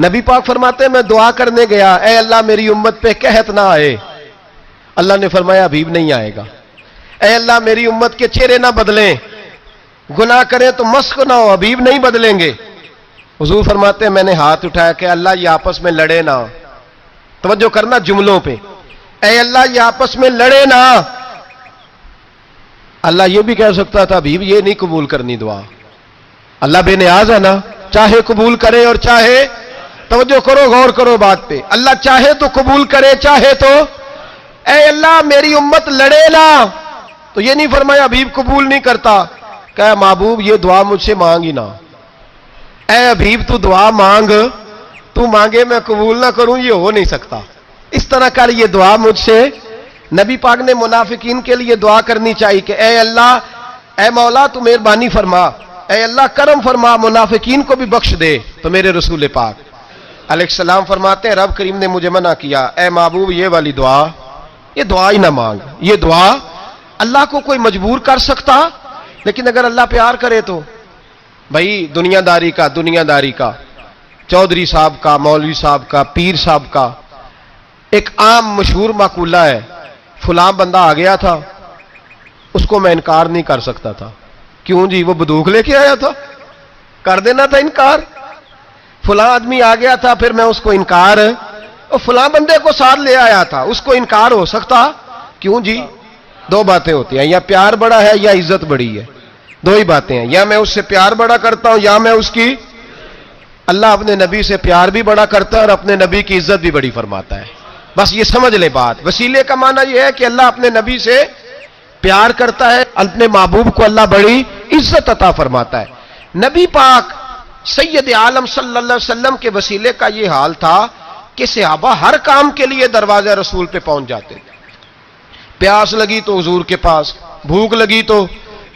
نبی پاک فرماتے ہیں میں دعا کرنے گیا، اے اللہ میری امت پہ قحط نہ آئے. اللہ نے فرمایا حبیب نہیں آئے گا. اے اللہ میری امت کے چہرے نہ بدلیں، گناہ کریں تو مسخ نہ ہو، حبیب نہیں بدلیں گے. حضور فرماتے ہیں میں نے ہاتھ اٹھایا کہ اللہ یہ آپس میں لڑے نہ. توجہ کرنا جملوں پہ، اے اللہ یہ آپس میں لڑے نہ. اللہ یہ بھی کہہ سکتا تھا حبیب یہ نہیں قبول کرنی دعا. اللہ بے نیاز ہے نا، چاہے قبول کرے اور چاہے، توجہ کرو غور کرو بات پہ، اللہ چاہے تو قبول کرے چاہے تو. اے اللہ میری امت لڑے نہ، تو یہ نہیں فرمایا حبیب قبول نہیں کرتا. کہ محبوب یہ دعا مجھ سے مانگ ہی نہ. اے حبیب تو دعا مانگ، تو مانگے میں قبول نہ کروں، یہ ہو نہیں سکتا. اس طرح کر یہ دعا مجھ سے. نبی پاک نے منافقین کے لیے دعا کرنی چاہیے کہ اے اللہ، اے مولا تو مہربانی فرما، اے اللہ کرم فرما، منافقین کو بھی بخش دے. تو میرے رسول پاک علیہ السلام فرماتے ہیں رب کریم نے مجھے منع کیا، اے محبوب یہ والی دعا، یہ دعا ہی نہ مانگ. یہ دعا اللہ کو کوئی مجبور کر سکتا، لیکن اگر اللہ پیار کرے تو. بھائی دنیا داری کا چودھری صاحب کا، مولوی صاحب کا، پیر صاحب کا ایک عام مشہور مقولہ ہے، فلاں بندہ آ گیا تھا اس کو میں انکار نہیں کر سکتا تھا. کیوں جی؟ وہ بندوق لے کے آیا تھا، کر دینا تھا انکار. فلاں آدمی آ گیا تھا پھر میں اس کو انکار، اور فلاں بندے کو ساتھ لے آیا تھا اس کو انکار ہو سکتا. کیوں جی؟ دو باتیں ہوتی ہیں، یا پیار بڑا ہے یا عزت بڑی ہے. دو ہی باتیں ہیں، یا میں اس سے پیار بڑا کرتا ہوں یا میں اس کی. اللہ اپنے نبی سے پیار بھی بڑا کرتا ہے اور اپنے نبی کی عزت بھی بڑی فرماتا ہے. بس یہ سمجھ لے بات. وسیلے کا معنی یہ ہے کہ اللہ اپنے نبی سے پیار کرتا ہے، اپنے محبوب کو اللہ بڑی عزت عطا فرماتا ہے. نبی پاک سید عالم صلی اللہ علیہ وسلم کے وسیلے کا یہ حال تھا کہ صحابہ ہر کام کے لیے دروازہ رسول پہ پہنچ جاتے. پیاس لگی تو حضور کے پاس، بھوک لگی تو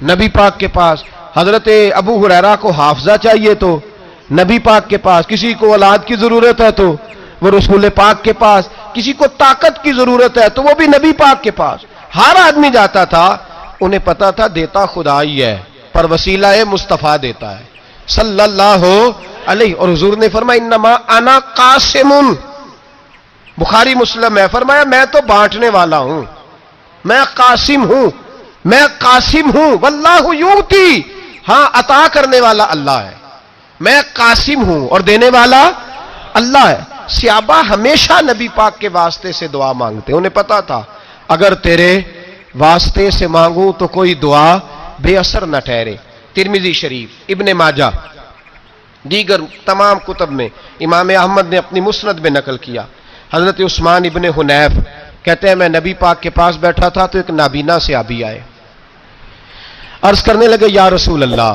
نبی پاک کے پاس. حضرت ابو ہریرہ کو حافظہ چاہیے تو نبی پاک کے پاس. کسی کو اولاد کی ضرورت ہے تو وہ رسول پاک کے پاس. کسی کو طاقت کی ضرورت ہے تو وہ بھی نبی پاک کے پاس. ہر آدمی جاتا تھا، انہیں پتا تھا دیتا خدا ہی ہے پر وسیلہ مصطفیٰ دیتا ہے صلی اللہ علیہ. اور حضور نے فرمایا انما انا قاسم، بخاری مسلم ہے، فرمایا میں تو بانٹنے والا ہوں، میں قاسم ہوں واللہ یؤتی، ہاں عطا کرنے والا اللہ ہے. میں قاسم ہوں اور دینے والا اللہ ہے. صحابہ ہمیشہ نبی پاک کے واسطے سے دعا مانگتے. انہیں پتا تھا اگر تیرے واسطے سے مانگوں تو کوئی دعا بے اثر نہ ٹھہرے. ترمذی شریف، ابن ماجہ، دیگر تمام کتب میں، امام احمد نے اپنی مسند میں نقل کیا. حضرت عثمان ابن حنیف کہتے ہیں میں نبی پاک کے پاس بیٹھا تھا تو ایک نابینا صحابی آئے، عرض کرنے لگے یا رسول اللہ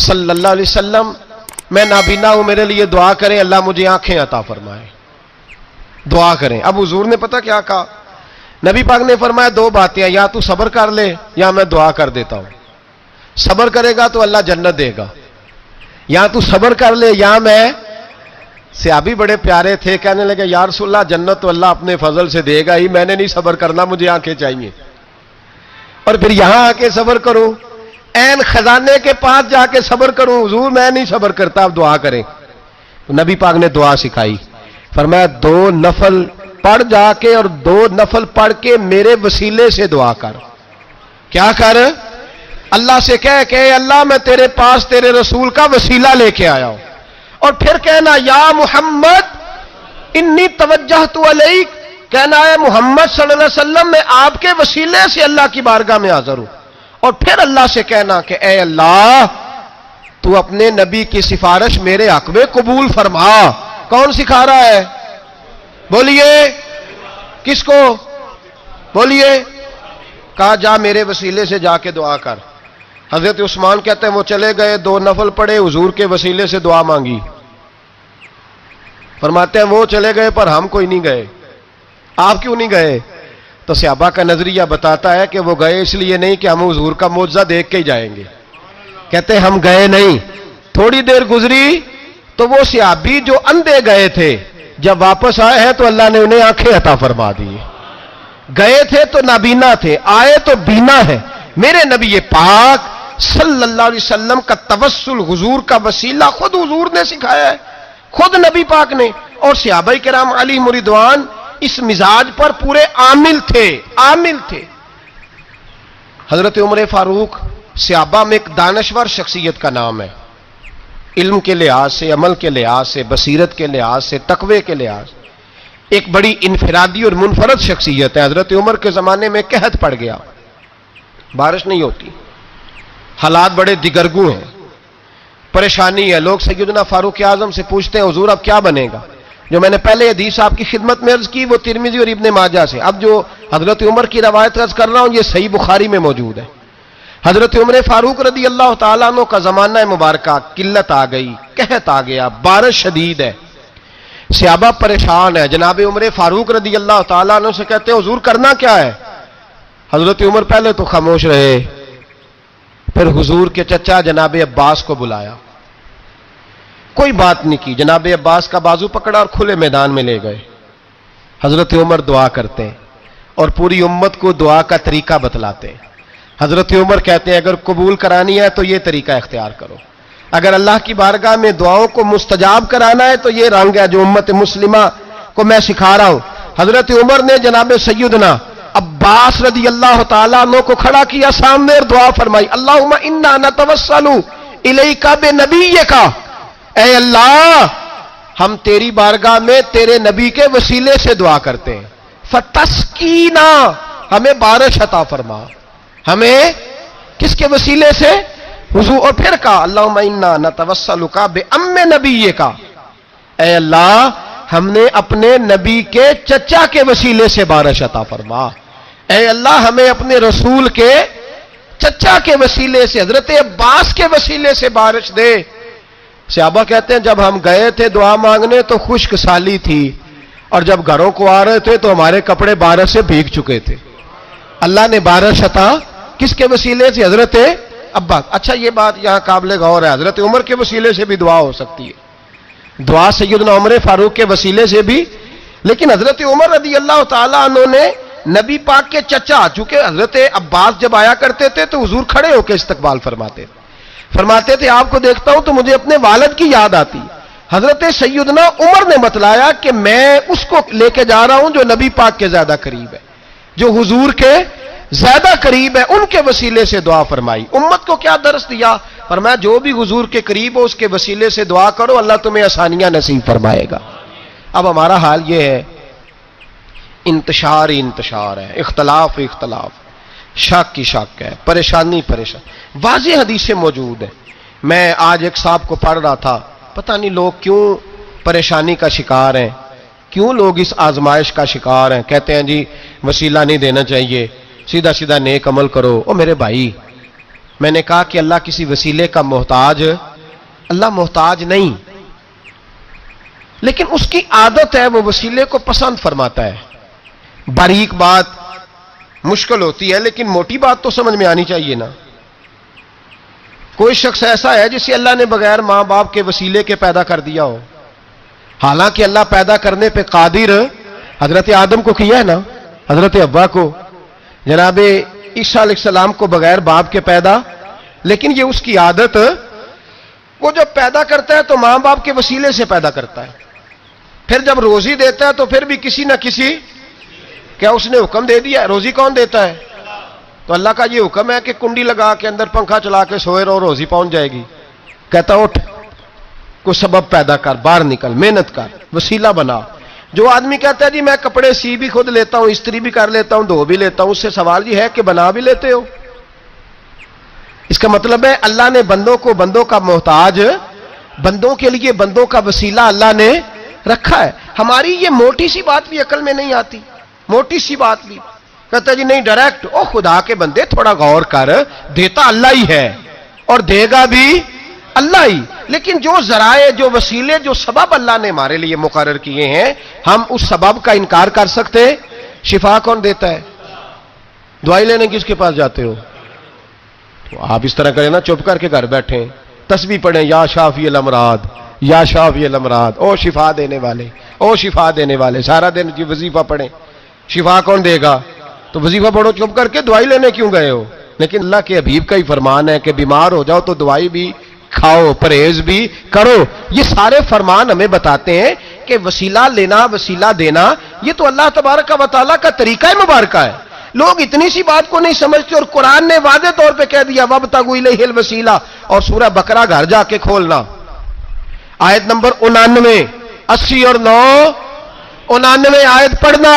صلی اللہ علیہ وسلم میں نابینا ہوں، میرے لیے دعا کریں اللہ مجھے آنکھیں عطا فرمائے. دعا کریں. اب حضور نے پتہ کیا کہا؟ نبی پاک نے فرمایا دو باتیں ہیں، یا تو صبر کر لے یا میں دعا کر دیتا ہوں. صبر کرے گا تو اللہ جنت دے گا، یا تو صبر کر لے یا میں. صحابی بڑے پیارے تھے، کہنے لگے یا رسول اللہ جنت تو اللہ اپنے فضل سے دے گا ہی، میں نے نہیں صبر کرنا، مجھے آنکھیں چاہیے. اور پھر یہاں آ کے صبر کروں، این خزانے کے پاس جا کے صبر کروں؟ حضور میں نہیں صبر کرتا، اب دعا کریں. نبی پاک نے دعا سکھائی، فرمایا 2 نفل پڑھ جا کے اور 2 نفل پڑھ کے میرے وسیلے سے دعا کر. کیا کر؟ اللہ سے کہہ کہ اللہ میں تیرے پاس تیرے رسول کا وسیلہ لے کے آیا ہوں. اور پھر کہنا یا محمد انی توجہت الیک، کہنا ہے محمد صلی اللہ علیہ وسلم میں آپ کے وسیلے سے اللہ کی بارگاہ میں حاضر ہوں. اور پھر اللہ سے کہنا کہ اے اللہ تو اپنے نبی کی سفارش میرے حق میں قبول فرما. کون سکھا رہا ہے؟ بولیے کس کو؟ بولیے. کہا جا میرے وسیلے سے جا کے دعا کر. حضرت عثمان کہتے ہیں وہ چلے گئے، 2 نفل پڑھے، حضور کے وسیلے سے دعا مانگی. فرماتے ہیں وہ چلے گئے پر ہم کوئی نہیں گئے. آپ کیوں نہیں گئے؟ تو صحابہ کا نظریہ بتاتا ہے کہ وہ گئے اس لیے نہیں کہ ہم حضور کا معجزہ دیکھ کے ہی جائیں گے. کہتے ہم گئے نہیں. تھوڑی دیر گزری تو وہ صحابی جو اندھے گئے تھے جب واپس آئے ہیں تو اللہ نے انہیں آنکھیں عطا فرما دی. گئے تھے تو نابینا تھے، آئے تو بینا ہے. میرے نبی پاک صلی اللہ علیہ وسلم کا توسل، حضور کا وسیلہ خود حضور نے سکھایا ہے. خود نبی پاک نے اور صحابہ کرام علیہم رضوان اس مزاج پر پورے عامل تھے. حضرت عمر فاروق صحابہ میں ایک دانشور شخصیت کا نام ہے، علم کے لحاظ سے، عمل کے لحاظ سے، بصیرت کے لحاظ سے، تقوی کے لحاظ سے ایک بڑی انفرادی اور منفرد شخصیت ہے. حضرت عمر کے زمانے میں قحط پڑ گیا، بارش نہیں ہوتی، حالات بڑے دگرگوں ہیں، پریشانی ہے. لوگ سیدنا فاروق اعظم سے پوچھتے ہیں حضور اب کیا بنے گا؟ جو میں نے پہلے حدیث آپ کی خدمت میں عرض کی وہ ترمذی اور ابن ماجہ سے، اب جو حضرت عمر کی روایت عرض کر رہا ہوں یہ صحیح بخاری میں موجود ہے. حضرت عمر فاروق رضی اللہ تعالیٰ عنہ کا زمانہ مبارکہ، قلت آ گئی، قحط آ گیا، بارش شدید ہے، صحابہ پریشان ہے. جناب عمر فاروق رضی اللہ تعالیٰ عنہ سے کہتے ہیں حضور کرنا کیا ہے؟ حضرت عمر پہلے تو خاموش رہے، پھر حضور کے چچا جناب عباس کو بلایا، کوئی بات نہیں کی. جناب عباس کا بازو پکڑا اور کھلے میدان میں لے گئے. حضرت عمر دعا کرتے ہیں اور پوری امت کو دعا کا طریقہ بتلاتے ہیں. حضرت عمر کہتے ہیں اگر قبول کرانی ہے تو یہ طریقہ اختیار کرو، اگر اللہ کی بارگاہ میں دعاؤں کو مستجاب کرانا ہے تو یہ رنگ ہے جو امت مسلمہ کو میں سکھا رہا ہوں. حضرت عمر نے جناب سیدنا عباس رضی اللہ تعالیٰ عنہ کو کھڑا کیا سامنے اور دعا فرمائی، اللہم انا نتوسل الیک بنبیک، اے اللہ ہم تیری بارگاہ میں تیرے نبی کے وسیلے سے دعا کرتے ہیں، فتسقینا، ہمیں بارش عطا فرما. ہمیں کس کے وسیلے سے؟ حضور. اور پھر کہا اللہم انا نتوسلک بام نبیک، اے اللہ ہم نے اپنے نبی کے چچا کے وسیلے سے بارش عطا فرما. اے اللہ ہمیں اپنے رسول کے چچا کے وسیلے سے، حضرت عباس کے وسیلے سے بارش دے. صحابہ کہتے ہیں جب ہم گئے تھے دعا مانگنے تو خشک سالی تھی، اور جب گھروں کو آ رہے تھے تو ہمارے کپڑے بارش سے بھیگ چکے تھے. اللہ نے بارش عطا کس کے وسیلے سے؟ حضرت عباس. اچھا یہ بات یہاں قابل غور ہے، حضرت عمر کے وسیلے سے بھی دعا ہو سکتی ہے، دعا سیدنا عمر فاروق کے وسیلے سے بھی، لیکن حضرت عمر رضی اللہ تعالیٰ عنہ نے نبی پاک کے چچا، چونکہ حضرت عباس جب آیا کرتے تھے تو حضور کھڑے ہو کے استقبال فرماتے تھے آپ کو دیکھتا ہوں تو مجھے اپنے والد کی یاد آتی. حضرت سیدنا عمر نے بتلایا کہ میں اس کو لے کے جا رہا ہوں جو نبی پاک کے زیادہ قریب ہے، جو حضور کے زیادہ قریب ہے، ان کے وسیلے سے دعا فرمائی. امت کو کیا درس دیا؟ فرمایا جو بھی حضور کے قریب ہو اس کے وسیلے سے دعا کرو، اللہ تمہیں آسانیاں نصیب فرمائے گا. اب ہمارا حال یہ ہے، انتشار ہی انتشار ہے، اختلاف ہی اختلاف، شک کی شک ہے، پریشانی واضح حدیثیں موجود ہیں. میں آج ایک صاحب کو پڑھ رہا تھا، پتہ نہیں لوگ کیوں پریشانی کا شکار ہیں، کیوں لوگ اس آزمائش کا شکار ہیں. کہتے ہیں جی وسیلہ نہیں دینا چاہیے، سیدھا سیدھا نیک عمل کرو. او میرے بھائی، میں نے کہا کہ اللہ کسی وسیلے کا محتاج، اللہ محتاج نہیں، لیکن اس کی عادت ہے وہ وسیلے کو پسند فرماتا ہے. باریک بات مشکل ہوتی ہے لیکن موٹی بات تو سمجھ میں آنی چاہیے نا. کوئی شخص ایسا ہے جسے اللہ نے بغیر ماں باپ کے وسیلے کے پیدا کر دیا ہو، حالانکہ اللہ پیدا کرنے پہ قادر. حضرت آدم کو کیا ہے نا، حضرت حوا کو، جناب عیسیٰ علیہ السلام کو بغیر باپ کے پیدا، لیکن یہ اس کی عادت، وہ جب پیدا کرتا ہے تو ماں باپ کے وسیلے سے پیدا کرتا ہے، پھر جب روزی دیتا ہے تو پھر بھی کسی نہ کسی، کیا اس نے حکم دے دیا؟ روزی کون دیتا ہے؟ تو اللہ کا یہ حکم ہے کہ کنڈی لگا کے اندر پنکھا چلا کے سوئے رہو، روزی پہنچ جائے گی. کہتا اٹھ، کوئی سبب پیدا کر، باہر نکل، محنت کر، وسیلہ بنا. جو آدمی کہتا ہے جی میں کپڑے سی بھی خود لیتا ہوں، استری بھی کر لیتا ہوں، دھو بھی لیتا ہوں، اس سے سوال یہ ہے کہ بنا بھی لیتے ہو. اس کا مطلب ہے اللہ نے بندوں کو بندوں کا محتاج، بندوں کے لیے بندوں کا وسیلہ اللہ نے رکھا ہے. ہماری یہ موٹی سی بات بھی عقل میں نہیں آتی، موٹی سی بات بھی. کہتا ہے جی نہیں ڈائریکٹ، او خدا کے بندے تھوڑا غور کر، دیتا اللہ ہی ہے اور دے گا بھی اللہ ہی، لیکن جو ذرائع، جو وسیلے، جو سبب اللہ نے ہمارے لیے مقرر کیے ہیں، ہم اس سبب کا انکار کر سکتے؟ شفا کون دیتا ہے؟ دوائی لینے کس کے پاس جاتے ہو؟ تو آپ اس طرح کریں نا، چپ کر کے گھر بیٹھیں، تسبیح پڑھیں، یا شافی الامراض، یا شافی الامراض، او شفا دینے والے، او شفا دینے والے. سارا دن جی وظیفہ پڑھیں، شفا کون دے گا؟ تو وظیفہ پڑھو چپ کر کے، دوائی لینے کیوں گئے ہو؟ لیکن اللہ کے حبیب کا ہی فرمان ہے کہ بیمار ہو جاؤ تو دوائی بھی کھاؤ، پرہیز بھی کرو. یہ سارے فرمان ہمیں بتاتے ہیں کہ وسیلہ لینا، وسیلہ دینا، یہ تو اللہ تبارک و تعالیٰ کا طریقہ مبارکہ ہے. لوگ اتنی سی بات کو نہیں سمجھتے، اور قرآن نے واضح طور پہ کہہ دیا وَابْتَغُوا إِلَيْهِ الْوَسِيلَةَ. اور سورہ بقرہ گھر جا کے کھولنا، آیت نمبر 99، 80 اور 9، 99 آیت پڑھنا.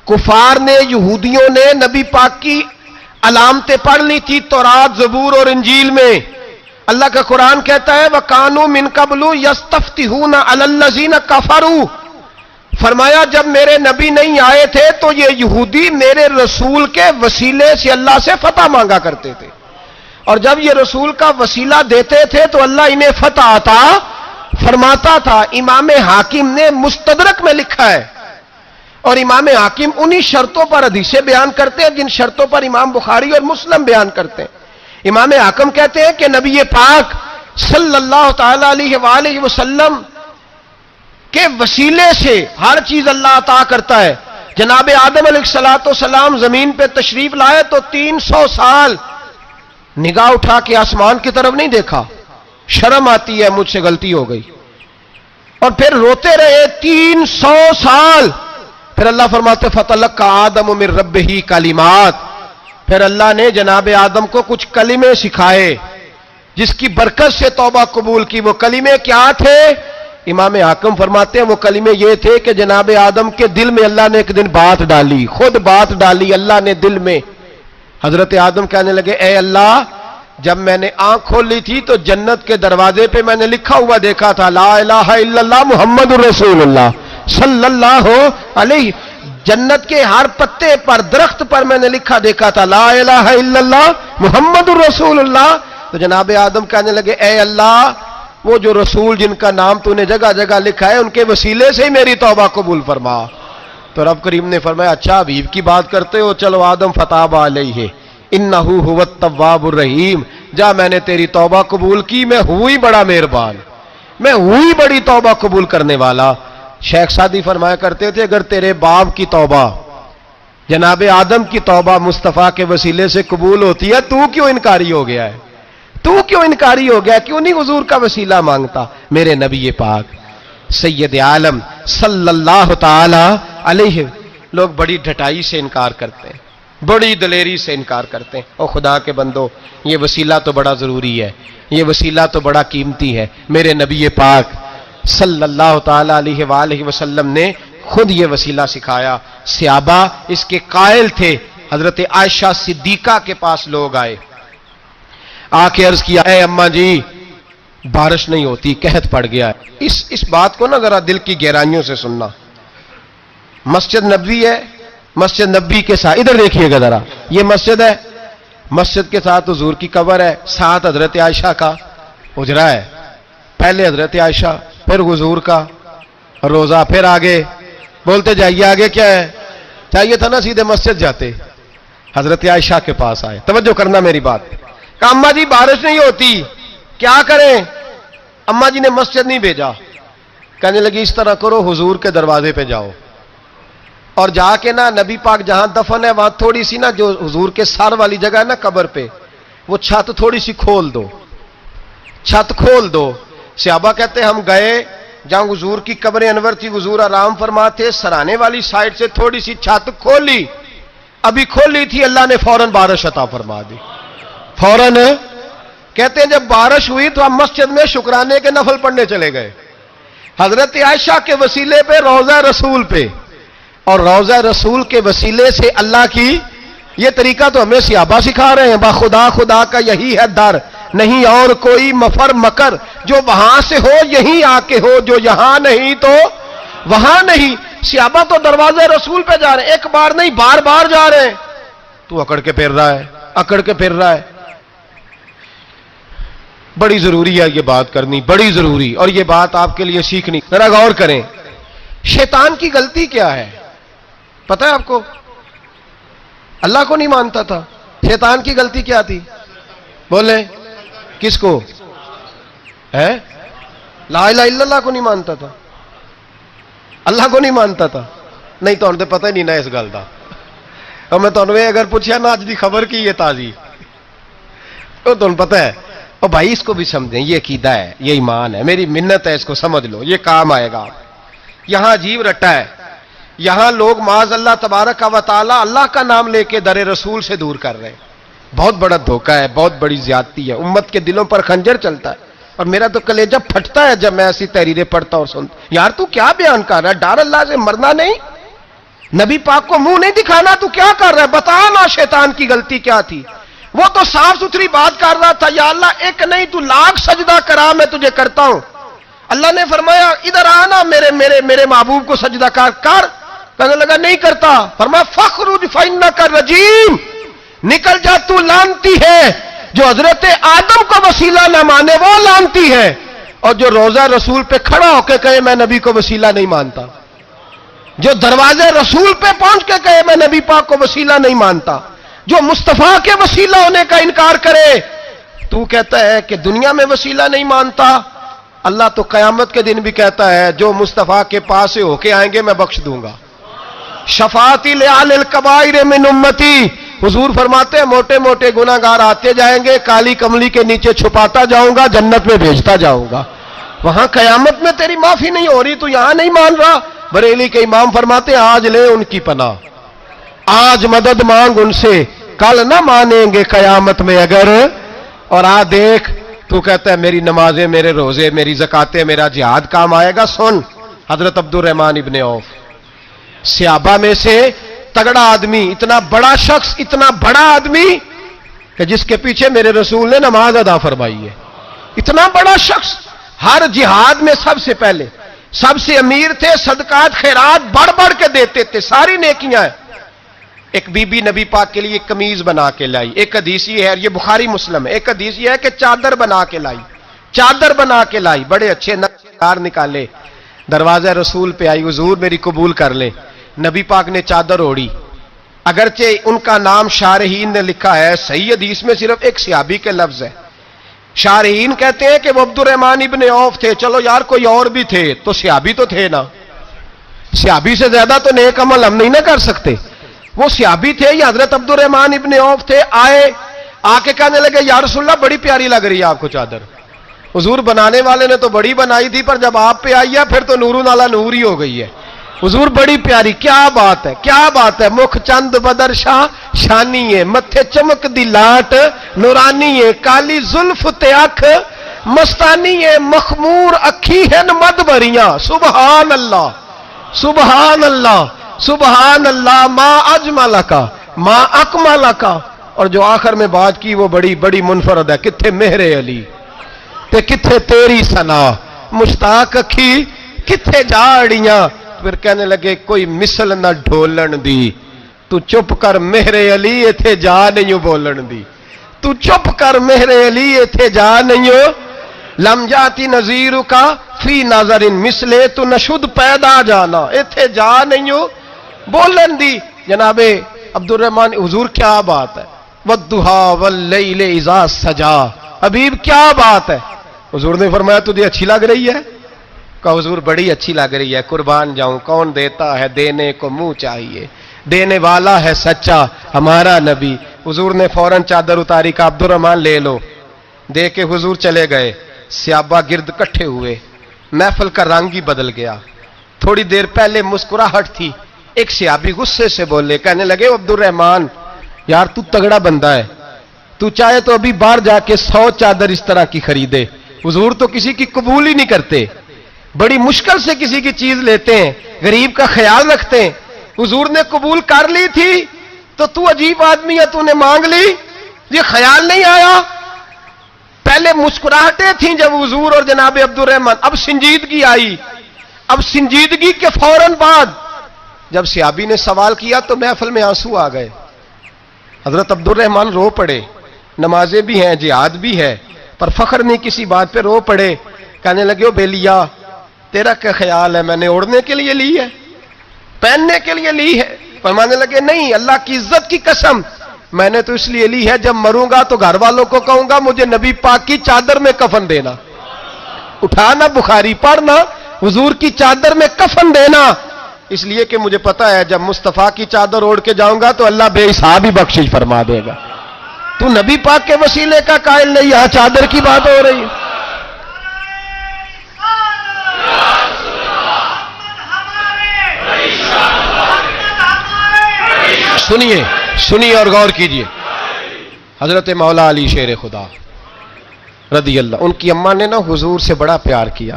کفار نے، یہودیوں نے نبی پاک کی علامتیں پڑھ لی تھی تورات، زبور اور انجیل میں. اللہ کا قرآن کہتا ہے وَكَانُوا مِن قَبْلُ يَسْتَفْتِحُونَ عَلَى الَّذِينَ كَفَرُوا. فرمایا جب میرے نبی نہیں آئے تھے تو یہ یہودی میرے رسول کے وسیلے سے اللہ سے فتح مانگا کرتے تھے، اور جب یہ رسول کا وسیلہ دیتے تھے تو اللہ انہیں فتح عطا فرماتا تھا. امام حاکم نے مستدرک میں لکھا ہے، اور امام حاکم انہی شرطوں پر حدیثیں بیان کرتے ہیں جن شرطوں پر امام بخاری اور مسلم بیان کرتے ہیں. امام حاکم کہتے ہیں کہ نبی پاک صلی اللہ تعالی علیہ وآلہ وسلم کے وسیلے سے ہر چیز اللہ عطا کرتا ہے. جناب آدم علیہ السلام زمین پہ تشریف لائے تو 300 سال نگاہ اٹھا کے آسمان کی طرف نہیں دیکھا. شرم آتی ہے مجھ سے غلطی ہو گئی، اور پھر روتے رہے 300 سال. پھر اللہ فرماتے فَتَلَقَّى آدَمُ مِن رَبِّهِ کلمات. پھر اللہ نے جناب آدم کو کچھ کلمے سکھائے جس کی برکت سے توبہ قبول کی. وہ کلمے کیا تھے؟ امام حاکم فرماتے ہیں وہ کلمے یہ تھے کہ جناب آدم کے دل میں اللہ نے ایک دن بات ڈالی، خود بات ڈالی اللہ نے دل میں. حضرت آدم کہنے لگے اے اللہ، جب میں نے آنکھ کھولی تھی تو جنت کے دروازے پہ میں نے لکھا ہوا دیکھا تھا لا الہ الا اللہ محمد الرسول اللہ صلی اللہ علیہ. جنت کے ہر پتے پر، درخت پر میں نے لکھا دیکھا تھا لا الہ الا اللہ محمد الرسول اللہ. تو جناب آدم کہنے لگے اے اللہ، وہ جو رسول جن کا نام تو نے جگہ جگہ لکھا ہے ان کے وسیلے سے ہی میری توبہ قبول فرما. تو رب کریم نے فرمایا اچھا حبیب کی بات کرتے ہو، چلو آدم فتاب علیہ انہ هو التواب الرحیم. جا میں نے تیری توبہ قبول کی، میں ہوئی بڑا مہربان، میں ہوئی بڑی توبہ قبول کرنے والا. شیخ سعدی فرمایا کرتے تھے اگر تیرے باپ کی توبہ، جناب آدم کی توبہ مصطفیٰ کے وسیلے سے قبول ہوتی ہے، تو کیوں انکاری ہو گیا ہے؟ تو کیوں انکاری ہو گیا؟ کیوں نہیں حضور کا وسیلہ مانگتا؟ میرے نبی پاک سید عالم صلی اللہ تعالی علیہ. لوگ بڑی ڈھٹائی سے انکار کرتے ہیں، بڑی دلیری سے انکار کرتے ہیں. او خدا کے بندو، یہ وسیلہ تو بڑا ضروری ہے، یہ وسیلہ تو بڑا قیمتی ہے. میرے نبی پاک صلی اللہ تعالی علیہ وآلہ وسلم نے خود یہ وسیلہ سکھایا. صحابہ اس کے قائل تھے. حضرت عائشہ صدیقہ کے پاس لوگ آئے، آ کے عرض کیا اے اماں جی بارش نہیں ہوتی، قحط پڑ گیا ہے. اس بات کو نا ذرا دل کی گہرائیوں سے سننا. مسجد نبوی ہے، مسجد نبی کے ساتھ ادھر دیکھیے گا ذرا، یہ مسجد ہے، مسجد کے ساتھ حضور کی قبر ہے، ساتھ حضرت عائشہ کا حجرہ ہے. پہلے حضرت عائشہ، پھر حضور کا روزہ، پھر آگے بولتے جائیے آگے کیا ہے. چاہیے تھا نا سیدھے مسجد جاتے. حضرت عائشہ کے پاس آئے، توجہ کرنا میری بات. کہا اماں جی بارش نہیں ہوتی، کیا کریں؟ اماں جی نے مسجد نہیں بھیجا، کہنے لگی اس طرح کرو حضور کے دروازے پہ جاؤ، اور جا کے نا نبی پاک جہاں دفن ہے وہاں تھوڑی سی نا جو حضور کے سر والی جگہ ہے نا قبر پہ، وہ چھت تھوڑی سی کھول دو، چھت کھول دو. صحابہ کہتے ہم گئے جہاں حضور کی قبر انور تھی، حضور آرام فرماتے، سرانے والی سائڈ سے تھوڑی سی چھت کھولی، ابھی کھولی تھی اللہ نے فوراً بارش عطا فرما دی. فوراً کہتے ہیں جب بارش ہوئی تو ہم مسجد میں شکرانے کے نفل پڑھنے چلے گئے، حضرت عائشہ کے وسیلے پہ، روضہ رسول پہ. اور روضہ رسول کے وسیلے سے اللہ کی یہ طریقہ تو ہمیں صحابہ سکھا رہے ہیں. باخدا خدا کا یہی ہے در، نہیں اور کوئی مفر مکر، جو وہاں سے ہو یہیں آ کے ہو، جو یہاں نہیں تو وہاں نہیں. صحابہ تو دروازے رسول پہ جا رہے ہیں، ایک بار نہیں بار بار جا رہے ہیں. تو اکڑ کے پھر رہا ہے، اکڑ کے پھر رہا ہے. بڑی ضروری ہے یہ بات کرنی، بڑی ضروری، اور یہ بات آپ کے لیے سیکھنی. ذرا غور کریں، شیطان کی غلطی کیا ہے پتہ ہے آپ کو؟ اللہ کو نہیں مانتا تھا. شیطان کی غلطی کیا تھی؟ بولیں کس کو؟ ہے لا الہ الا اللہ کو نہیں مانتا تھا، اللہ کو نہیں مانتا تھا. نہیں تو پتہ ہی نہیں نا اس گل کا. اور میں تمہیں اگر پوچھا نا اج دی خبر کی یہ تازی، تو تمہیں پتہ ہے اور بھائی اس کو بھی سمجھیں، یہ عقیدہ ہے، یہ ایمان ہے، میری منت ہے، اس کو سمجھ لو، یہ کام آئے گا۔ یہاں عجیب رٹا ہے، یہاں لوگ معاذ اللہ تبارک و تعالی اللہ کا نام لے کے در رسول سے دور کر رہے ہیں۔ بہت بڑا دھوکہ ہے، بہت بڑی زیادتی ہے، امت کے دلوں پر خنجر چلتا ہے، اور میرا تو کلیجہ پھٹتا ہے جب میں ایسی تحریریں پڑھتا اور سنتا۔ یار تو کیا بیان کر رہا ہے؟ ڈر اللہ سے مرنا نہیں، نبی پاک کو منہ نہیں دکھانا، تو کیا کر رہا ہے؟ بتا نا شیطان کی غلطی کیا تھی؟ وہ تو صاف ستھری بات کر رہا تھا، یا اللہ ایک نہیں تو لاکھ سجدہ کرا میں تجھے کرتا ہوں۔ اللہ نے فرمایا ادھر آنا، میرے محبوب کو سجدہ کر۔ کہنے لگا نہیں کرتا، فرمایا فخرج فإنک رجیم، نکل جا تو لعنتی ہے۔ جو حضرت آدم کو وسیلہ نہ مانے وہ لعنتی ہے، اور جو روضہ رسول پہ کھڑا ہو کے کہے میں نبی کو وسیلہ نہیں مانتا، جو دروازے رسول پہ پہنچ کے کہے میں نبی پاک کو وسیلہ نہیں مانتا، جو مصطفیٰ کے وسیلہ ہونے کا انکار کرے، تو کہتا ہے کہ دنیا میں وسیلہ نہیں مانتا۔ اللہ تو قیامت کے دن بھی کہتا ہے جو مصطفیٰ کے پاس سے ہو کے آئیں گے میں بخش دوں گا۔ شفاعتی لأہل الکبائر من امتی، حضور فرماتے ہیں موٹے موٹے گناہگار آتے جائیں گے، کالی کملی کے نیچے چھپاتا جاؤں گا، جنت میں بھیجتا جاؤں گا۔ وہاں قیامت میں تیری معافی نہیں ہو رہی، تو یہاں نہیں مان رہا۔ بریلی کے امام فرماتے ہیں آج لے ان کی پناہ، آج مدد مانگ ان سے، کل نہ مانیں گے قیامت میں اگر۔ اور دیکھ تو کہتا ہے میری نمازیں، میرے روزے، میری زکاتیں، میرا جہاد کام آئے گا۔ سن، حضرت عبد الرحمن ابن عوف صحابہ میں سے تگڑا آدمی، اتنا بڑا شخص، اتنا بڑا آدمی کہ جس کے پیچھے میرے رسول نے نماز ادا فرمائی ہے، اتنا بڑا شخص، ہر جہاد میں سب سے پہلے، سب سے امیر تھے، صدقات خیرات بڑھ بڑھ کے دیتے تھے، ساری نیکیاں ہیں۔ ایک بی بی نبی پاک کے لیے قمیض بنا کے لائی، ایک حدیث یہ ہے، یہ بخاری مسلم ہے، ایک حدیث یہ ہے کہ چادر بنا کے لائی، چادر بنا کے لائی، بڑے اچھے نقشار نکالے، دروازہ رسول پہ آئی، حضور میری قبول کر لیں۔ نبی پاک نے چادر اوڑی، اگرچہ ان کا نام شارحین نے لکھا ہے، صحیح حدیث میں صرف ایک صحابی کے لفظ ہے۔ شارحین کہتے ہیں کہ وہ عبد الرحمن ابن عوف تھے، چلو یار کوئی اور بھی تھے تو صحابی تو تھے نا، صحابی سے زیادہ تو نیک عمل ہم نہیں نہ کر سکتے، وہ صحابی تھے، یہ حضرت عبد الرحمن ابن عوف تھے۔ آئے، آ کے کہنے لگے یا رسول اللہ بڑی پیاری لگ رہی ہے آپ کو چادر۔ حضور بنانے والے نے تو بڑی بنائی تھی، پر جب آپ پہ آئی ہے پھر تو نور نالا نور ہی ہو گئی ہے۔ حضور بڑی پیاری، کیا بات ہے، کیا بات ہے، مکھ چند بدر شاہ شانی ہے، متھے چمک دی لاٹ نورانی ہے، کالی زلف تے اکھ مستانی ہے، مخمور اکھی ہن مد بریاں۔ سبحان اللہ، سبحان اللہ، سبحان اللہ، ما اجملکا ما اکملکا۔ اور جو آخر میں بات کی وہ بڑی بڑی منفرد ہے، کتھے مہر علی تے کتھے تیری ثنا، مشتاق اکھی کتھے جاڑیاں۔ پھر کہنے لگے کوئی مثل نہ ڈھولن دی، تو چپ کر مہر علی ایتھے جا نہیں بولن دی، تو چپ کر مہر علی ایتھے جا نہیں لم جاتی نظیر کا فی نظر مثلے، تو نشد پیدا جانا ایتھے جا نہیں بولن دی۔ جناب عبد الرحمن، حضور کیا بات ہے، والضحا واللیل اذا سجا، حبیب کیا بات ہے۔ حضور نے فرمایا تجھے اچھی لگ رہی ہے؟ کہ حضور بڑی اچھی لگ رہی ہے، قربان جاؤں، کون دیتا ہے دینے کو منہ چاہیے، دینے والا ہے سچا ہمارا نبی۔ حضور نے فوراً چادر اتاری، کہ عبد الرحمن لے لو، دے کے حضور چلے گئے۔ صحابہ گرد کٹھے ہوئے، محفل کا رنگ ہی بدل گیا۔ تھوڑی دیر پہلے مسکراہٹ تھی، ایک صحابی غصے سے بولے، کہنے لگے عبد الرحمن یار تو تگڑا بندہ ہے، تو چاہے تو ابھی باہر جا کے 100 چادر اس طرح کی خریدے، حضور تو کسی کی قبول ہی نہیں کرتے، بڑی مشکل سے کسی کی چیز لیتے ہیں، غریب کا خیال رکھتے ہیں۔ حضور نے قبول کر لی تھی تو عجیب آدمی ہے، تو نے مانگ لی، یہ خیال نہیں آیا۔ پہلے مسکراہٹیں تھیں جب حضور اور جناب عبد الرحمن، اب سنجیدگی آئی۔ اب سنجیدگی کے فوراً بعد جب صحابی نے سوال کیا تو محفل میں آنسو آ گئے، حضرت عبد الرحمن رو پڑے، نمازیں بھی ہیں، جہاد بھی ہے، پر فخر نہیں کسی بات پہ رو پڑے۔ کہنے لگے او بیلیا تیرا کیا خیال ہے، میں نے اوڑھنے کے لیے لی ہے، پہننے کے لیے لی ہے؟ فرمانے لگے نہیں، اللہ کی عزت کی قسم، میں نے تو اس لیے لی ہے جب مروں گا تو گھر والوں کو کہوں گا مجھے نبی پاک کی چادر میں کفن دینا، اٹھانا بخاری پڑھنا، حضور کی چادر میں کفن دینا، اس لیے کہ مجھے پتا ہے جب مصطفیٰ کی چادر اوڑھ کے جاؤں گا تو اللہ بے حساب ہی بخشش فرما دے گا۔ تو نبی پاک کے وسیلے کا قائل نہیں، یہاں چادر کی بات ہو رہی ہے۔ سنیے سنیے اور غور کیجئے، حضرت مولا علی شیر خدا رضی اللہ، ان کی اماں نے نا حضور سے بڑا پیار کیا۔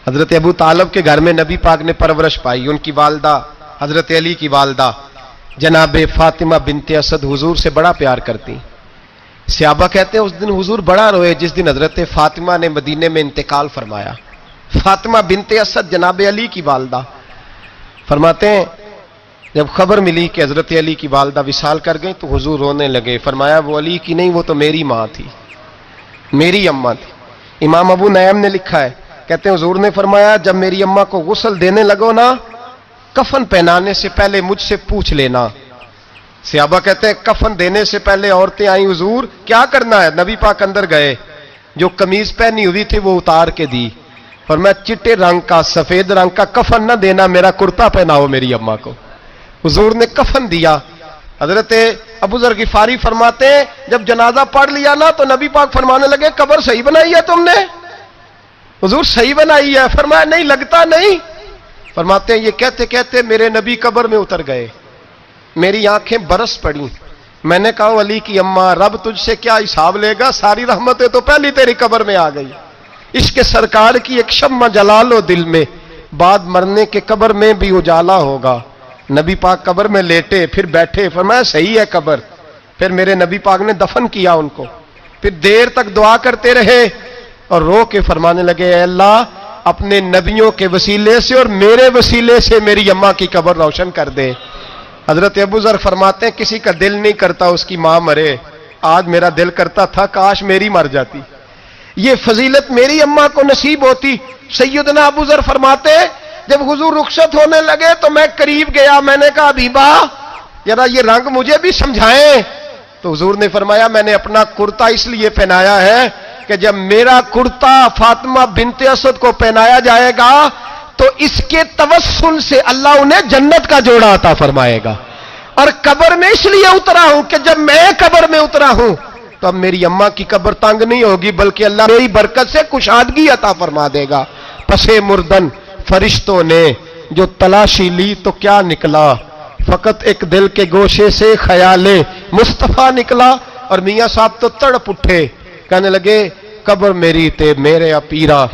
حضرت ابو طالب کے گھر میں نبی پاک نے پرورش پائی، ان کی والدہ حضرت علی کی والدہ جناب فاطمہ بنت اسد حضور سے بڑا پیار کرتی۔ صحابہ کہتے ہیں اس دن حضور بڑا روئے جس دن حضرت فاطمہ نے مدینے میں انتقال فرمایا۔ فاطمہ بنت اسد جناب علی کی والدہ فرماتے ہیں جب خبر ملی کہ حضرت علی کی والدہ وصال کر گئی تو حضور رونے لگے، فرمایا وہ علی کی نہیں، وہ تو میری ماں تھی، میری اماں تھی۔ امام ابو نعیم نے لکھا ہے، کہتے ہیں حضور نے فرمایا جب میری اماں کو غسل دینے لگو نا، کفن پہنانے سے پہلے مجھ سے پوچھ لینا۔ صحابہ کہتے ہیں کفن دینے سے پہلے عورتیں آئیں، حضور کیا کرنا ہے؟ نبی پاک اندر گئے، جو قمیض پہنی ہوئی تھی وہ اتار کے دی، فرمایا چٹے رنگ کا سفید رنگ کا کفن نہ دینا، میرا کرتا پہناؤ میری اماں کو۔ حضور نے کفن دیا۔ حضرت ابو ذر غفاری فرماتے ہیں جب جنازہ پڑھ لیا نا تو نبی پاک فرمانے لگے قبر صحیح بنائی ہے تم نے؟ حضور صحیح بنائی ہے، فرمایا نہیں لگتا نہیں۔ فرماتے ہیں یہ کہتے کہتے میرے نبی قبر میں اتر گئے، میری آنکھیں برس پڑی، میں نے کہا علی کی اماں رب تجھ سے کیا حساب لے گا، ساری رحمتیں تو پہلی تیری قبر میں آ گئی۔ عشق سرکار کی ایک شمع جلا لو دل میں، بعد مرنے کے قبر میں بھی اجالا ہوگا۔ نبی پاک قبر میں لیٹے پھر بیٹھے، فرمایا صحیح ہے قبر۔ پھر میرے نبی پاک نے دفن کیا ان کو، پھر دیر تک دعا کرتے رہے اور رو کے فرمانے لگے اے اللہ اپنے نبیوں کے وسیلے سے اور میرے وسیلے سے میری اماں کی قبر روشن کر دے۔ حضرت ابو ذر فرماتے ہیں کسی کا دل نہیں کرتا اس کی ماں مرے، آج میرا دل کرتا تھا کاش میری مر جاتی، یہ فضیلت میری اماں کو نصیب ہوتی۔ سیدنا ابو ذر فرماتے ہیں جب حضور رخصت ہونے لگے تو میں قریب گیا، میں نے کہا حبیبہ ذرا یہ رنگ مجھے بھی سمجھائیں۔ تو حضور نے فرمایا میں نے اپنا کرتا اس لیے پہنایا ہے کہ جب میرا کرتا فاطمہ بنت اسد کو پہنایا جائے گا تو اس کے توسل سے اللہ انہیں جنت کا جوڑا عطا فرمائے گا، اور قبر میں اس لیے اترا ہوں کہ جب میں قبر میں اترا ہوں تو اب میری اماں کی قبر تنگ نہیں ہوگی بلکہ اللہ میری برکت سے کشادگی عطا فرما دے گا۔ پسے مردن فرشتوں نے جو تلاشی لی تو کیا نکلا، فقط ایک دل کے گوشے سے خیال مصطفیٰ نکلا۔ اور میاں صاحب تو تڑپ اٹھے، کہنے لگے قبر میری تے میرے اپیرا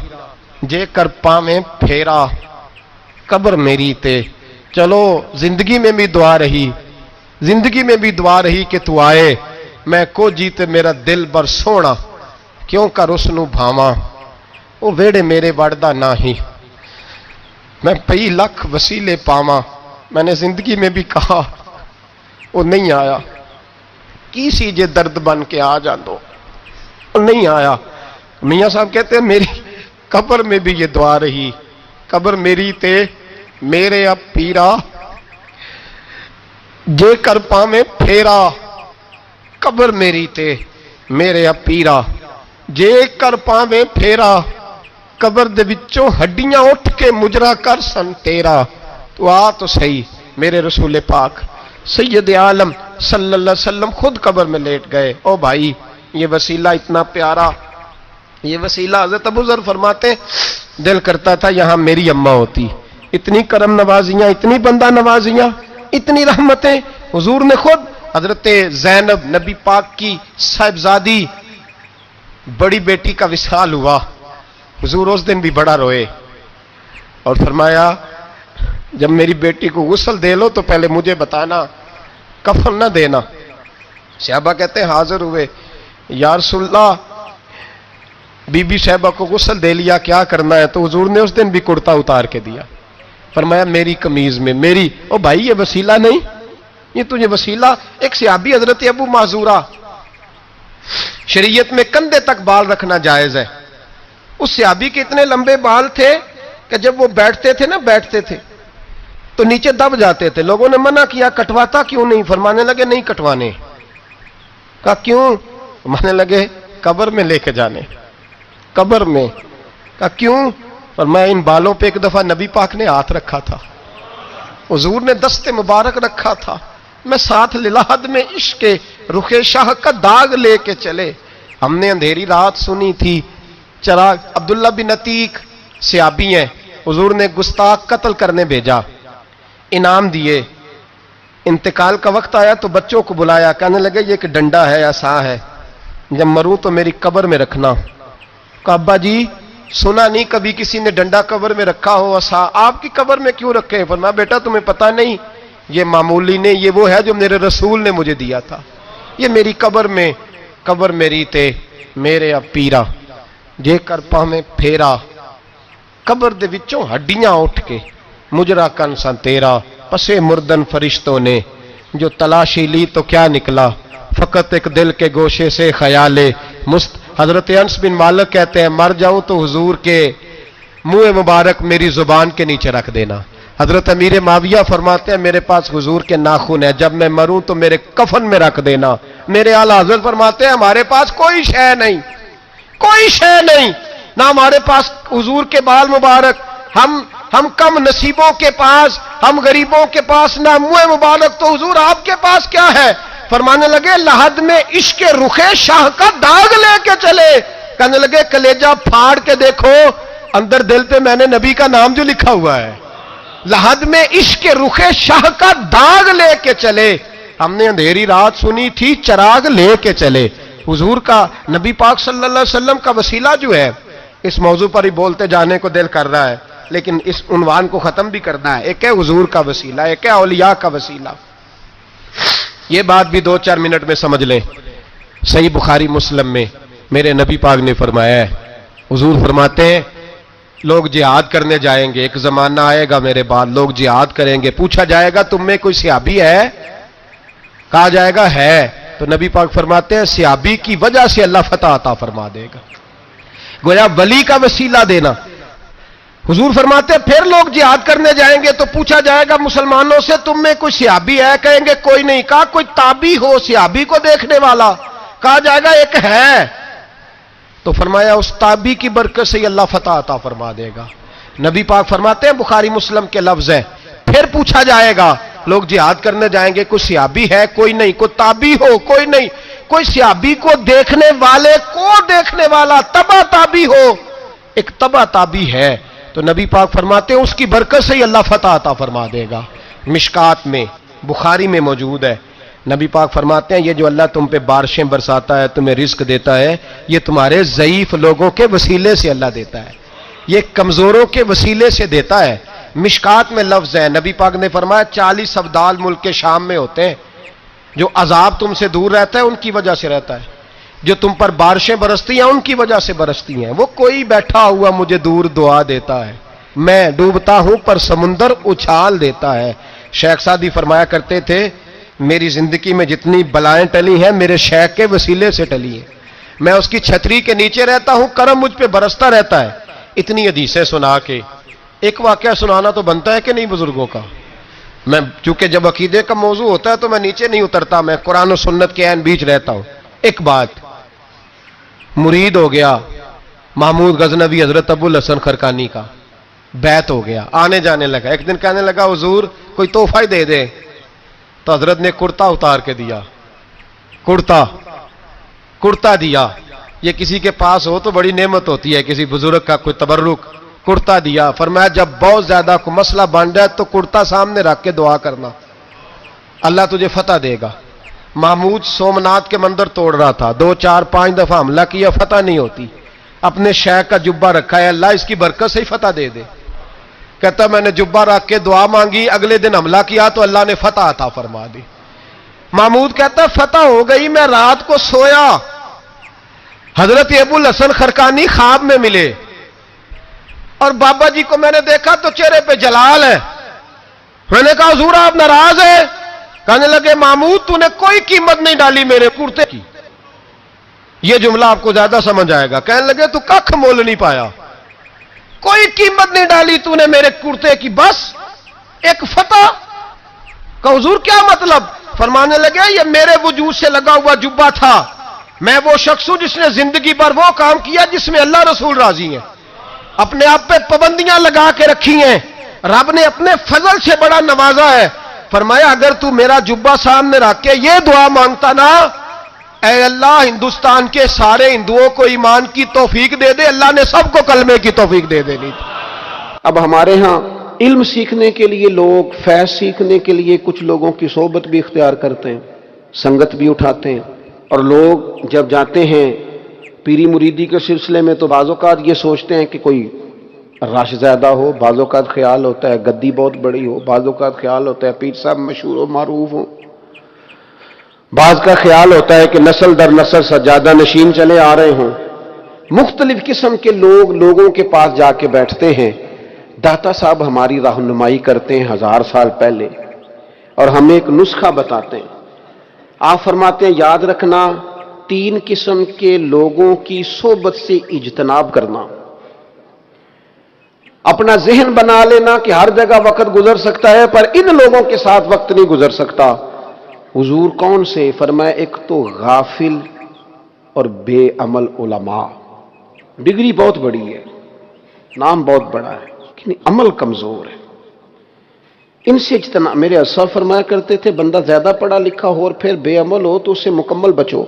جے کر پاویں پھیرا، قبر میری تے۔ چلو زندگی میں بھی دعا رہی، زندگی میں بھی دعا رہی کہ تو آئے، میں کو جیتے میرا دل بر سونا کیوں کر اس نو بھاواں، وہ ویڑے میرے وڑدا نہ ہی میں پئی لکھ وسیلے پاواں۔ میں نے زندگی میں بھی کہا وہ نہیں آیا، کی سی جے درد بن کے آ جاندو، وہ نہیں آیا۔ میاں صاحب کہتے ہیں میری قبر میں بھی یہ دعا رہی، قبر میری تے میرے اب پیرا جے کر پاویں پھیرا، قبر میری تے میرے اب پیرا جے کر پاویں پھیرا، قبر دے وچوں ہڈیاں اٹھ کے مجرا کر سن تیرا۔ تو آ تو صحیح میرے رسول پاک سید عالم صلی اللہ علیہ وسلم خود قبر میں لیٹ گئے۔ او بھائی یہ وسیلہ اتنا پیارا، یہ وسیلہ حضرت ابو ذر فرماتے دل کرتا تھا یہاں میری اماں ہوتی، اتنی کرم نوازیاں، اتنی بندہ نوازیاں، اتنی رحمتیں۔ حضور نے خود حضرت زینب نبی پاک کی صاحبزادی بڑی بیٹی کا وصال ہوا، حضور اس دن بھی بڑا روئے اور فرمایا جب میری بیٹی کو غسل دے لو تو پہلے مجھے بتانا، کفن نہ دینا۔ صحابہ کہتے ہیں حاضر ہوئے، یا رسول اللہ بی بی صاحبہ کو غسل دے لیا کیا کرنا ہے؟ تو حضور نے اس دن بھی کرتا اتار کے دیا، فرمایا میری قمیض میں میری۔ او بھائی یہ وسیلہ نہیں، یہ تجھے وسیلہ۔ ایک صحابی حضرت ابو معذورہ، شریعت میں کندھے تک بال رکھنا جائز ہے، اس صحابی کے اتنے لمبے بال تھے کہ جب وہ بیٹھتے تھے تو نیچے دب جاتے تھے۔ لوگوں نے منع کیا کٹواتا کیوں نہیں؟ فرمانے لگے نہیں کٹوانے۔ کہا کیوں؟ فرمانے لگے قبر میں لے کے جانے، قبر میں۔ کہا کیوں؟ فرمایا ان بالوں پہ ایک دفعہ نبی پاک نے ہاتھ رکھا تھا، حضور نے دست مبارک رکھا تھا، میں ساتھ للہد میں عشق رخ شاہ کا داغ لے کے چلے. ہم نے اندھیری رات سنی تھی چراغ. عبداللہ بن عتیق صحابی ہیں, حضور نے گستاخ قتل کرنے بھیجا, انعام دیے. انتقال کا وقت آیا تو بچوں کو بلایا, کہنے لگے یہ ایک ڈنڈا ہے, عصا ہے, جب مروں تو میری قبر میں رکھنا. کہا ابا جی سنا نہیں کبھی کسی نے ڈنڈا قبر میں رکھا ہو, عصا آپ کی قبر میں کیوں رکھے؟ فرمایا بیٹا تمہیں پتہ نہیں, یہ معمولی نے, یہ وہ ہے جو میرے رسول نے مجھے دیا تھا, یہ میری قبر میں, قبر میری تے میرے اب پیرا جے کر پا میں پھیرا, قبر دے وچوں ہڈیاں اٹھ کے مجرا کن سن تیرا, پسے مردن فرشتوں نے جو تلاشی لی تو کیا نکلا, فقط ایک دل کے گوشے سے خیال حضرت انس بن مالک کہتے ہیں مر جاؤں تو حضور کے منہ مبارک میری زبان کے نیچے رکھ دینا. حضرت امیر معاویہ فرماتے ہیں میرے پاس حضور کے ناخن ہے, جب میں مروں تو میرے کفن میں رکھ دینا. میرے اعلیٰ حضرت فرماتے ہیں ہمارے پاس کوئی شے نہیں, کوئی شے نہیں, نہ ہمارے پاس حضور کے بال مبارک, ہم کم نصیبوں کے پاس, ہم غریبوں کے پاس نہ منہ مبارک, تو حضور آپ کے پاس کیا ہے؟ فرمانے لگے لحد میں عشق رخ شاہ کا داغ لے کے چلے. کہنے لگے کلیجہ پھاڑ کے دیکھو اندر دل پہ میں نے نبی کا نام جو لکھا ہوا ہے. لحد میں عشق رخ شاہ کا داغ لے کے چلے. ہم نے اندھیری رات سنی تھی چراغ لے کے چلے. حضور کا, نبی پاک صلی اللہ علیہ وسلم کا وسیلہ جو ہے, اس موضوع پر ہی بولتے جانے کو دل کر رہا ہے, لیکن اس عنوان کو ختم بھی کرنا ہے. ایک ہے حضور کا وسیلہ, ایک ہے اولیاء کا وسیلہ. یہ بات بھی 2-4 منٹ میں سمجھ لیں. صحیح بخاری مسلم میں میرے نبی پاک نے فرمایا ہے, حضور فرماتے ہیں لوگ جہاد کرنے جائیں گے, ایک زمانہ آئے گا میرے بعد لوگ جہاد کریں گے, پوچھا جائے گا تم میں کوئی صحابی ہے؟ کہا جائے گا ہے, تو نبی پاک فرماتے ہیں صحابی کی وجہ سے اللہ فتح عطا فرما دے گا. گویا ولی کا وسیلہ دینا. حضور فرماتے ہیں پھر لوگ جہاد کرنے جائیں گے تو پوچھا جائے گا مسلمانوں سے تم میں کوئی صحابی ہے؟ کہیں گے کوئی نہیں. کہا کوئی تابعی ہو صحابی کو دیکھنے والا؟ کہا جائے گا ایک ہے. تو فرمایا اس تابعی کی برکت سے اللہ فتح عطا فرما دے گا. نبی پاک فرماتے ہیں بخاری مسلم کے لفظ ہیں, پھر پوچھا جائے گا لوگ جہاد کرنے جائیں گے کوئی صحابی ہے؟ کوئی نہیں. کوئی تابعی ہو؟ کوئی نہیں. کوئی صحابی کو دیکھنے والے کو دیکھنے والا تبع تابعی ہو؟ ایک تبع تابعی ہے. تو نبی پاک فرماتے ہیں اس کی برکت سے ہی اللہ فتح عطا فرما دے گا. مشکات میں بخاری میں موجود ہے. نبی پاک فرماتے ہیں یہ جو اللہ تم پہ بارشیں برساتا ہے, تمہیں رزق دیتا ہے, یہ تمہارے ضعیف لوگوں کے وسیلے سے اللہ دیتا ہے, یہ کمزوروں کے وسیلے سے دیتا ہے. مشکات میں لفظ ہے, نبی پاک نے فرمایا 40 ابدال ملک کے شام میں ہوتے ہیں, جو عذاب تم سے دور رہتا ہے ان کی وجہ سے رہتا ہے, جو تم پر بارشیں برستی ہیں ان کی وجہ سے برستی ہیں. وہ کوئی بیٹھا ہوا مجھے دور دعا دیتا ہے, میں ڈوبتا ہوں پر سمندر اچھال دیتا ہے. شیخ سعدی فرمایا کرتے تھے میری زندگی میں جتنی بلائیں ٹلی ہیں میرے شیخ کے وسیلے سے ٹلی ہیں, میں اس کی چھتری کے نیچے رہتا ہوں, کرم مجھ پہ برستا رہتا ہے. اتنی حدیثیں سنا کے ایک واقعہ سنانا تو بنتا ہے کہ نہیں بزرگوں کا. میں چونکہ جب عقیدے کا موضوع ہوتا ہے تو میں نیچے نہیں اترتا, میں قرآن و سنت کے عین بیچ رہتا ہوں. ایک بات, مرید ہو گیا محمود غزنوی حضرت ابو الحسن خرقانی کا, بیعت ہو گیا, آنے جانے لگا. ایک دن کہنے لگا حضور کوئی تحفہ ہی دے دے, تو حضرت نے کرتا اتار کے دیا, کرتا دیا. یہ کسی کے پاس ہو تو بڑی نعمت ہوتی ہے, کسی بزرگ کا کوئی تبرک, کرتا دیا. فرمایا جب بہت زیادہ کوئی مسئلہ بن جائے تو کرتا سامنے رکھ کے دعا کرنا, اللہ تجھے فتح دے گا. محمود سومناتھ کے مندر توڑ رہا تھا, 2 4 5 دفعہ حملہ کیا, فتح نہیں ہوتی. اپنے شیخ کا جبہ رکھا ہے, اللہ اس کی برکت سے ہی فتح دے دے. کہتا میں نے جبہ رکھ کے دعا مانگی, اگلے دن حملہ کیا تو اللہ نے فتح عطا فرما دی. محمود کہتا فتح ہو گئی, میں رات کو سویا, حضرت ابو الحسن خرقانی خواب میں ملے, اور بابا جی کو میں نے دیکھا تو چہرے پہ جلال ہے. میں نے کہا حضور آپ ناراض ہیں؟ کہنے لگے محمود تو نے کوئی قیمت نہیں ڈالی میرے کرتے کی. یہ جملہ آپ کو زیادہ سمجھ آئے گا. کہنے لگے تو ککھ مول نہیں پایا, کوئی قیمت نہیں ڈالی تو نے میرے کرتے کی, بس ایک فتح. کہ حضور کیا مطلب؟ فرمانے لگے یہ میرے وجود سے لگا ہوا جبہ تھا, میں وہ شخص ہوں جس نے زندگی پر وہ کام کیا جس میں اللہ رسول راضی ہیں, اپنے آپ پہ پابندیاں لگا کے رکھی ہیں, رب نے اپنے فضل سے بڑا نوازا ہے. فرمایا اگر تو میرا جبہ سامنے رکھ کے یہ دعا مانگتا نا اے اللہ ہندوستان کے سارے ہندوؤں کو ایمان کی توفیق دے دے. اللہ نے سب کو کلمے کی توفیق دے دینی تھی. اب ہمارے ہاں علم سیکھنے کے لیے لوگ، فیض سیکھنے کے لیے کچھ لوگوں کی صحبت بھی اختیار کرتے ہیں، سنگت بھی اٹھاتے ہیں، اور لوگ جب جاتے ہیں پیری مریدی کے سلسلے میں تو بعض اوقات یہ سوچتے ہیں کہ کوئی رش زیادہ ہو، بعض اوقات خیال ہوتا ہے گدی بہت بڑی ہو، بعض اوقات خیال ہوتا ہے پیر صاحب مشہور و معروف ہوں، بعض کا خیال ہوتا ہے کہ نسل در نسل سجادہ نشین چلے آ رہے ہوں. مختلف قسم کے لوگ لوگوں کے پاس جا کے بیٹھتے ہیں. داتا صاحب ہماری رہنمائی کرتے ہیں 1000 سال پہلے، اور ہمیں ایک نسخہ بتاتے ہیں. آپ فرماتے ہیں یاد رکھنا 3 قسم کے لوگوں کی صحبت سے اجتناب کرنا. اپنا ذہن بنا لینا کہ ہر جگہ وقت گزر سکتا ہے پر ان لوگوں کے ساتھ وقت نہیں گزر سکتا. حضور کون سے؟ فرمایا ایک تو غافل اور بے عمل علماء. ڈگری بہت بڑی ہے، نام بہت بڑا ہے، لیکن عمل کمزور ہے. ان سے اجتناب. میرے اسلاف فرمایا کرتے تھے بندہ زیادہ پڑھا لکھا ہو اور پھر بے عمل ہو تو اس سے مکمل بچو.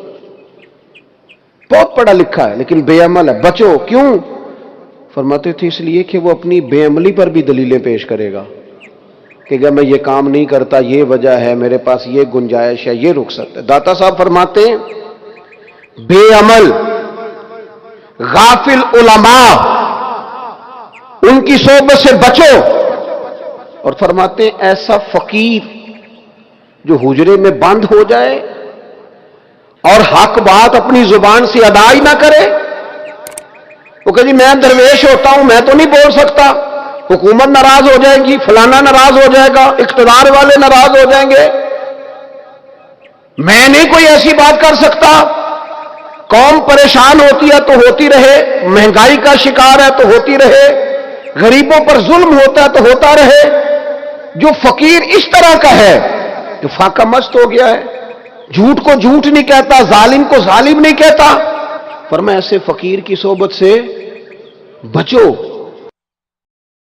بہت پڑھا لکھا ہے لیکن بے عمل ہے، بچو. کیوں؟ فرماتے تھے اس لیے کہ وہ اپنی بے عملی پر بھی دلیلیں پیش کرے گا کہ اگر میں یہ کام نہیں کرتا یہ وجہ ہے، میرے پاس یہ گنجائش ہے، یہ رخصت ہے. داتا صاحب فرماتے ہیں بے عمل غافل علماء ان کی صحبت سے بچو. اور فرماتے ہیں ایسا فقیر جو حجرے میں بند ہو جائے اور حق بات اپنی زبان سے ادا ہی نہ کرے. وہ کہ جی میں درویش ہوتا ہوں، میں تو نہیں بول سکتا، حکومت ناراض ہو جائے گی، فلانا ناراض ہو جائے گا، اقتدار والے ناراض ہو جائیں گے، میں نہیں کوئی ایسی بات کر سکتا. قوم پریشان ہوتی ہے تو ہوتی رہے، مہنگائی کا شکار ہے تو ہوتی رہے، غریبوں پر ظلم ہوتا ہے تو ہوتا رہے. جو فقیر اس طرح کا ہے جو فاقہ مست ہو گیا ہے، جھوٹ کو جھوٹ نہیں کہتا، ظالم کو ظالم نہیں کہتا، فرمایا ایسے فقیر کی صحبت سے بچو.